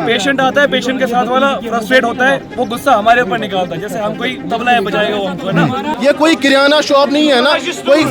Patient आता है, patient के साथ वाला फ्रस्ट्रेट होता है, वो गुस्सा हमारे ऊपर निकालता है, जैसे हम कोई तबला है बजाएगा वो हमको, है ना। ये कोई किराना शॉप नहीं है ना, कोई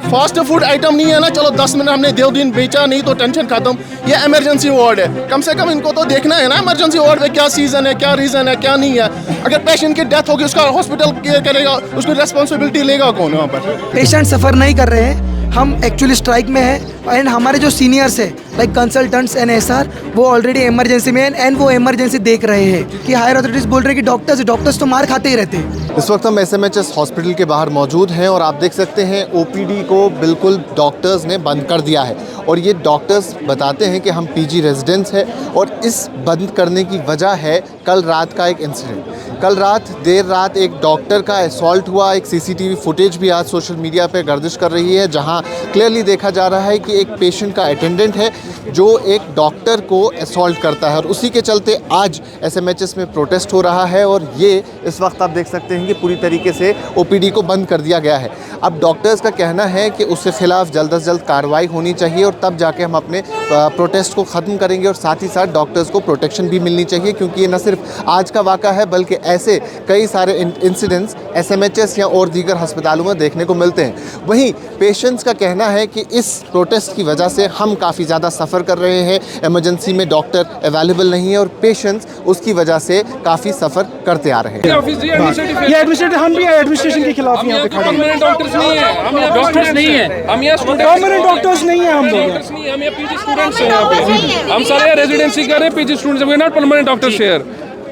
फास्ट फूड आइटम नहीं है ना, चलो 10 मिनट हमने 2 दिन बेचा नहीं तो टेंशन खत्म। ये इमरजेंसी वार्ड है, कम से कम इनको तो देखना है ना इमरजेंसी वार्ड में क्या सीजन है, क्या रीजन है, क्या नहीं है। अगर पेशेंट की डेथ होगी उसका हॉस्पिटल केयर करेगा, उसकी रिस्पॉन्सिबिलिटी लेगा कौन वहाँ पर? पेशेंट सफ़र नहीं कर रहे हैं, हम एक्चुअली स्ट्राइक में हैं एंड हमारे जो सीनियर्स है लाइक कंसल्टेंट्स एंड एसआर वो ऑलरेडी इमरजेंसी में एंड वो इमरजेंसी देख रहे हैं कि हायर अथॉरिटीज़ बोल रहे हैं कि डॉक्टर्स तो मार खाते ही रहते हैं। इस वक्त हम एसएमएचएस हॉस्पिटल के बाहर मौजूद हैं और आप देख सकते हैं ओपीडी को बिल्कुल डॉक्टर्स ने बंद कर दिया है और ये डॉक्टर्स बताते हैं कि हम पीजी रेजिडेंट्स हैं और इस बंद करने की वजह है कल रात का एक इंसिडेंट। कल रात देर रात एक डॉक्टर का असॉल्ट हुआ, एक सीसीटीवी फुटेज भी आज सोशल मीडिया पे गर्दिश कर रही है जहां क्लियरली देखा जा रहा है कि एक पेशेंट का अटेंडेंट है जो एक डॉक्टर को असॉल्ट करता है और उसी के चलते आज एसएमएचएस में प्रोटेस्ट हो रहा है और ये इस वक्त आप देख सकते हैं कि पूरी तरीके से ओपीडी को बंद कर दिया गया है। अब डॉक्टर्स का कहना है कि उसके खिलाफ जल्द से जल्द कार्रवाई होनी चाहिए और तब जाके हम अपने प्रोटेस्ट को ख़त्म करेंगे और साथ ही साथ डॉक्टर्स को प्रोटेक्शन भी मिलनी चाहिए क्योंकि ये न सिर्फ आज का वाक़ा है बल्कि ऐसे कई सारे इंसिडेंट्स एसएमएचएस या और दीगर अस्पतालों में देखने को मिलते हैं। वहीं पेशेंट्स का कहना है कि इस प्रोटेस्ट की वजह से हम काफ़ी ज़्यादा सफ़र कर रहे हैं, इमरजेंसी में डॉक्टर अवेलेबल नहीं है और पेशेंट्स उसकी वजह से काफ़ी सफ़र करते आ रहे हैं। ये एडमिनिस्ट्रेटिव हम भी एडमिनिस्ट्रेशन के खिलाफ यहाँ पे खड़े हैं। डॉक्टर्स नहीं है, हम डॉक्टर्स नहीं है, हम यहाँ गवर्नमेंट डॉक्टर्स नहीं है, हम लोग हम यहाँ पीजी स्टूडेंट्स हैं, यहाँ पे हम सारे रेजिडेंसी कर रहे हैं, PG students, we are not permanent doctors here,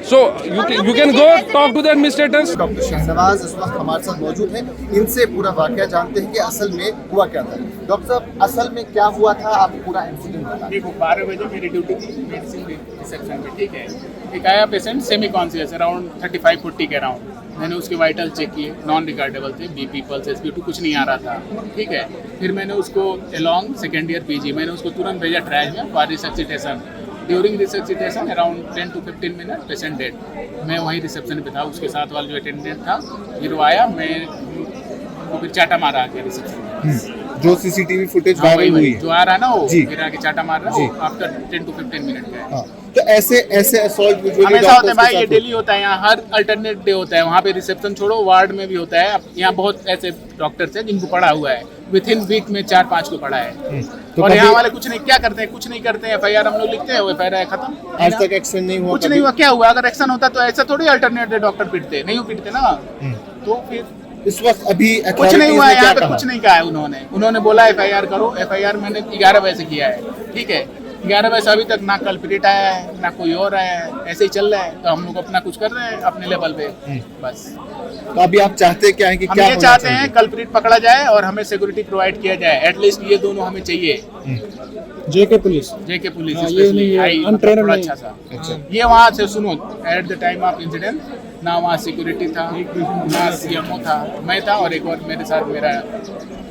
so you can go talk to the administrators. Doctor Shahnawaz इस वक्त हमारे साथ मौजूद हैं, इनसे पूरा वाकया जानते हैं कि असल में हुआ क्या था। डॉक्टर साहब असल में क्या हुआ था, आप पूरा इंसिडेंट बताएं। देखो 12 बजे मेरी ड्यूटी थी मेडिसिन रिसेप्शन पे, ठीक है। एक आया पेशेंट सेमी कॉन्शियस अराउंड 35-40 के अराउंड, मैंने उसके वाइटल चेक किए, नॉन रिकॉर्डेबल थे, बीपी पल्स SpO2 कुछ नहीं आ रहा था, ठीक है। फिर मैंने उसको अलॉन्ग सेकेंड ईयर पीजी मैंने उसको तुरंत भेजा ट्रायल में for resuscitation. During resuscitation around 10 to 15 minute patient dead. मैं वहीं रिसेप्शन पे था, उसके साथ वाला जो अटेंडेंट था फिर वो आया, मैं वो फिर चाटा मारा आके रिसेप्शन में। जो सीसीटीवी फुटेज वायरल हुई जो आ रहा है ना वो फिर आके चाटा मार रहा है आफ्टर 10 to 15 मिनट का है। तो ऐसे असॉल्ट हमेशा होता है भाई, ये डेली होता है यहाँ, हर अल्टरनेट डे होता है। वहाँ पे रिसेप्शन छोड़ो वार्ड में भी होता है। यहाँ बहुत ऐसे डॉक्टर्स हैं जिनको पढ़ा हुआ है, विद इन वीक में 4-5 को पढ़ा है तो और यहाँ वाले कुछ नहीं क्या करते हैं, कुछ नहीं करते हैं। FIR हम लोग लिखते हैं, वो FIR खत्म। आज तक एक्शन नहीं हुआ, कुछ नहीं हुआ। क्या हुआ? अगर एक्शन होता तो ऐसा थोड़ी अल्टरनेट डे डॉक्टर पीटते, नहीं पीटते ना। तो फिर इस वक्त अभी कुछ नहीं हुआ है यहाँ पे, कुछ नहीं कहा है उन्होंने बोला FIR करो। FIR मैंने 11 बजे से किया है, ठीक है। 11 बजे से अभी तक ना कल्प्रिट आया है ना कोई और आया है, ऐसे ही चल रहा है। तो हम लोग अपना कुछ कर रहे हैं अपने लेवल पे बस। तो अभी आप चाहते क्या है कि हम क्या ये चाहते हैं कल्प्रिट पकड़ा जाए और हमें सिक्योरिटी प्रोवाइड किया जाए, एटलीस्ट ये दोनों हमें चाहिए। जेके पुलिस थोड़ा अच्छा सा। ये वहाँ से सुनो, at the time of incident ना वहाँ सिक्योरिटी था ना CMO था, मैं था और एक और मेरे साथ मेरा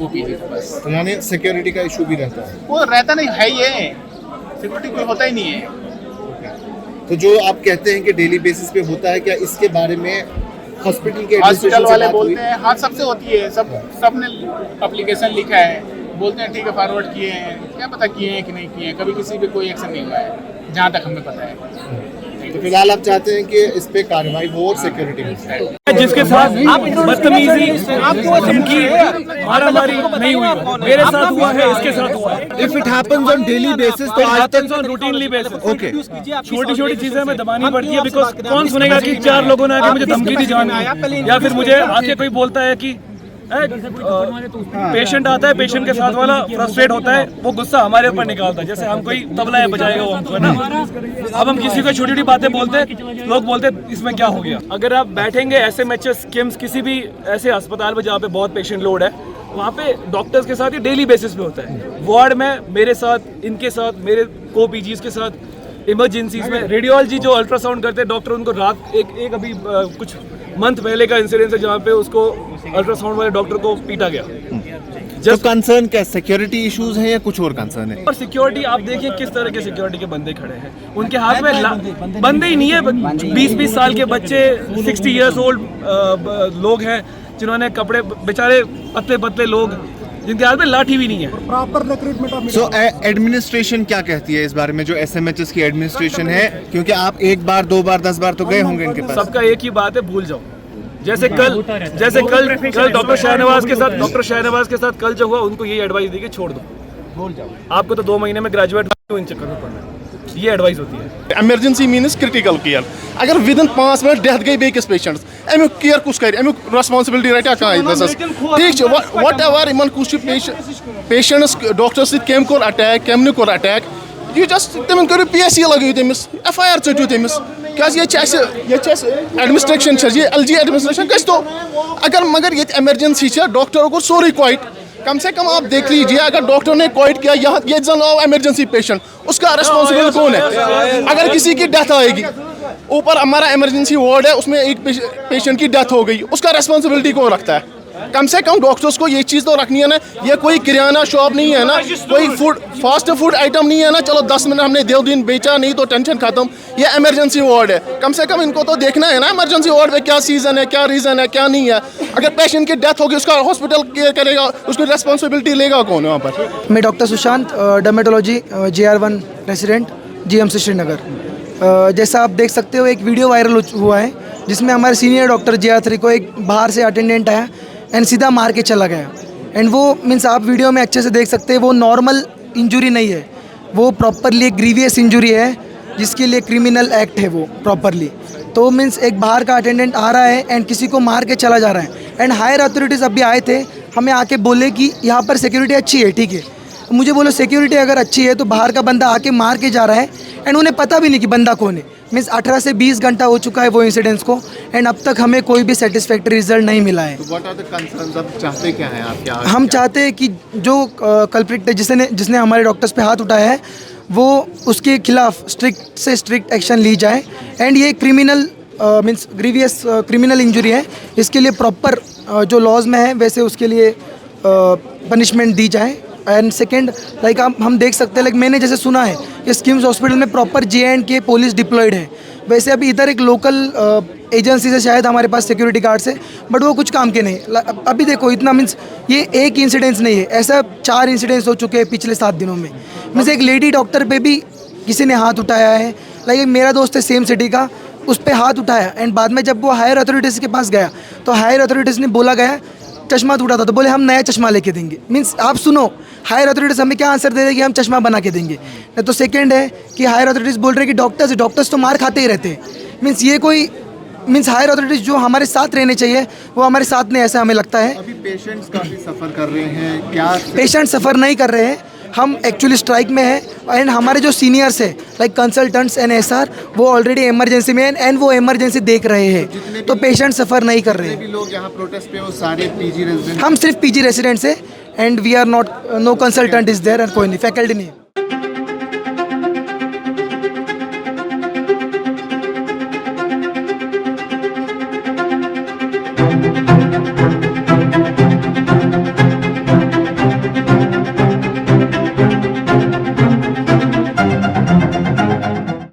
OPD था बस। यानी सिक्योरिटी का इशू भी रहता है? वो रहता नहीं है, ये सिक्योरिटी कोई होता ही नहीं है। तो जो आप कहते हैं कि डेली बेसिस पे होता है, क्या इसके बारे में हॉस्पिटल वाले बोलते हैं? हाँ, सबसे होती है, सबने एप्लीकेशन लिखा है, बोलते हैं ठीक है फॉरवर्ड किए हैं, क्या पता किए हैं कि नहीं किए हैं। कभी किसी पे कोई एक्शन नहीं हुआ है जहाँ तक हमें पता है। तो फिलहाल आप चाहते हैं कि इस पे कार्रवाई हो और सिक्योरिटी जिसके साथ बदतमीजी धमकी मारामारी नहीं हुई, मेरे साथ हुआ है, इसके साथ हुआ है। If it happens on daily basis तो आज तक रूटीनली बेसिस ओके छोटी पेशेंट हमें दबानी पड़ती है, बिकॉज कौन सुनेगा कि 4 लोगों ने आके मुझे धमकी दी जानी, या फिर मुझे आके कोई बोलता है कि पेशेंट आता है, पेशेंट के साथ वाला फ्रस्ट्रेट होता है, वो गुस्सा हमारे ऊपर निकालता है, जैसे हम कोई तबला है बजाएगा वो हमको, है ना। अब हम किसी को छोटी छोटी बातें बोलते हैं, लोग बोलते हैं इसमें क्या हो गया। अगर आप बैठेंगे SMHS किम्स किसी भी ऐसे अस्पताल में जहाँ पे बहुत पेशेंट लोड है, वहाँ पे डॉक्टर्स के साथ ये डेली बेसिस पे होता है। वार्ड में मेरे साथ, इनके साथ, मेरे को PGs के साथ, इमरजेंसीज में रेडियोलॉजी जो अल्ट्रासाउंड करते हैं डॉक्टर, उनको रात एक अभी कुछ मंथ पहले का इंसिडेंस है जहाँ पे उसको अल्ट्रासाउंड वाले डॉक्टर को पीटा गया। तो कंसर्न क्या सिक्योरिटी इश्यूज हैं या कुछ और कंसर्न है? और सिक्योरिटी आप देखिए किस तरह के सिक्योरिटी के बंदे खड़े हैं, उनके हाथ में बंदे ही नहीं है, 20-20 साल के बच्चे, 60 इयर्स ओल्ड लोग हैं जिन्होंने कपड़े, बेचारे पतले पतले लोग, जिनके हाथ में लाठी भी नहीं है। सो एडमिनिस्ट्रेशन क्या कहती है इस बारे में, जो SMHS की एडमिनिस्ट्रेशन है, क्योंकि आप 1 बार 2 बार 10 बार तो गए होंगे इनके पास। सबका एक ही बात है, भूल जाओ। जैसे कल डॉक्टर शाहनवाज के साथ कल जो हुआ, उनको यही एडवाइस दी कि छोड़ दो, भूल जाओ। आपको तो 2 महीने में ग्रेजुएट इन चक्कर में पड़ना है, ये एडवाइस होती है। Emergency means critical care. अगर विदिन 5 मिनट डेथ गई बेकिस पेशेंट्स, अमुक केयर कुछ कर, अमुक रेस्पॉन्सिबिलिटी रटा ठीक वट एवर इन कुछ पेशेंट्स डॉक्टर सत कम कोर अटैक कम न कोर अटैक, यह जस्ट तम करो PSC लगो तमिस, FIR चटो तमिस, क्या एडमिनिस्ट्रेशन ये LG एडमिनिस्ट्रेशन गो। अगर मगर ये इमरजेंसी डॉक्टर को सोरे क्वाइट, कम से कम आप देख लीजिए, अगर डॉक्टर ने क्वाइट किया यहाँ ये जन आओ इमरजेंसी पेशेंट, उसका रेस्पॉन्सिबल कौन है? अगर किसी की डेथ आएगी, ऊपर हमारा इमरजेंसी वार्ड है, उसमें एक पेशेंट की डेथ हो गई, उसका रेस्पॉन्सिबिलिटी कौन रखता है? कम से कम डॉक्टर्स को ये चीज़ तो रखनी है ना। ये कोई किराना शॉप नहीं है ना, कोई फास्ट फूड आइटम नहीं है ना, चलो 10 मिनट हमने 2 दिन बेचा नहीं तो टेंशन खत्म। ये इमरजेंसी वार्ड है, कम से कम इनको तो देखना है ना इमरजेंसी वार्ड में क्या सीजन है, क्या रीज़न है, क्या नहीं है। अगर पेशेंट की डेथ होगी, उसका हॉस्पिटल केयर करेगा, उसकी रेस्पॉन्सिबिलिटी लेगा कौन वहाँ पर? मैं doctor Sushant, dermatology, JR1 resident, GMC Srinagar. जैसा आप देख सकते हो, एक वीडियो वायरल हुआ है जिसमें हमारे सीनियर डॉक्टर JR3 को एक बाहर से अटेंडेंट आया एंड सीधा मार के चला गया। एंड वो मीन्स आप वीडियो में अच्छे से देख सकते हैं, वो नॉर्मल इंजरी नहीं है, वो प्रॉपरली एक ग्रीवियस इंजरी है, जिसके लिए क्रिमिनल एक्ट है वो प्रॉपरली। तो मीन्स एक बाहर का अटेंडेंट आ रहा है एंड किसी को मार के चला जा रहा है। एंड हायर अथॉरिटीज़ अभी आए थे, हमें आके बोले कि यहाँ पर सिक्योरिटी अच्छी है, ठीक है। मुझे बोलो सिक्योरिटी अगर अच्छी है तो बाहर का बंदा आके मार के जा रहा है एंड उन्हें पता भी नहीं कि बंदा कौन है। मीन्स 18 से 20 घंटा हो चुका है वो इंसिडेंट्स को एंड अब तक हमें कोई भी सेटिस्फैक्ट्री रिजल्ट नहीं मिला है। व्हाट आर द कंसर्न्स, आप चाहते क्या हैं आप? क्या हम चाहते हैं कि जो कल्प्रिट जिसने हमारे डॉक्टर्स पे हाथ उठाया है, वो उसके खिलाफ स्ट्रिक्ट से स्ट्रिक्ट एक्शन ली जाए। एंड ये criminal means grievous criminal injury है, इसके लिए प्रॉपर जो लॉज में है वैसे उसके लिए पनिशमेंट दी जाए। एंड सेकेंड, लाइक हम देख सकते हैं, लाइक मैंने जैसे सुना है कि स्किम्स हॉस्पिटल में प्रॉपर J&K पुलिस डिप्लॉयड है। वैसे अभी इधर एक लोकल एजेंसी से शायद हमारे पास सिक्योरिटी गार्ड से, बट वो कुछ काम के नहीं। अभी देखो इतना मीन्स ये एक इंसिडेंस नहीं है, ऐसा 4 इंसिडेंट्स हो चुके हैं पिछले 7 दिनों में। मीन्स एक लेडी डॉक्टर पे भी किसी ने हाथ उठाया है, लाइक मेरा दोस्त है सेम सिटी का, उस पर हाथ उठाया एंड बाद में जब वो हायर अथॉरिटीज़ के पास गया तो हायर अथॉरिटीज़ ने बोला गया चश्मा टूटा था, तो बोले हम नया चश्मा लेके देंगे। मीन्स आप सुनो, हायर अथॉरिटीज़ हमें क्या आंसर दे रहे कि हम चश्मा बना के देंगे। तो सेकंड है कि हायर अथॉरिटीज़ बोल रहे हैं कि डॉक्टर्स तो मार खाते ही रहते हैं। मीन्स ये कोई मीन्स हायर अथॉरिटीज़ जो हमारे साथ रहने चाहिए वो हमारे साथ नहीं, ऐसा हमें लगता है। अभी पेशेंट्स काफ़ी सफ़र कर रहे हैं, क्या पेशेंट सफ़र नहीं कर रहे हैं, हम एक्चुअली स्ट्राइक में हैं एंड हमारे जो सीनियर्स हैं लाइक कंसल्टेंट्स एंड SR वो ऑलरेडी इमरजेंसी में हैं एंड वो इमरजेंसी देख रहे हैं, तो पेशेंट सफ़र नहीं कर रहे हैं। भी लोग यहाँ प्रोटेस्ट पे वो सारे PG रेजिडेंट? हम सिर्फ PG रेसिडेंट्स हैं and we are not, no consultant is there and कोई नहीं, फैकल्टी नहीं है।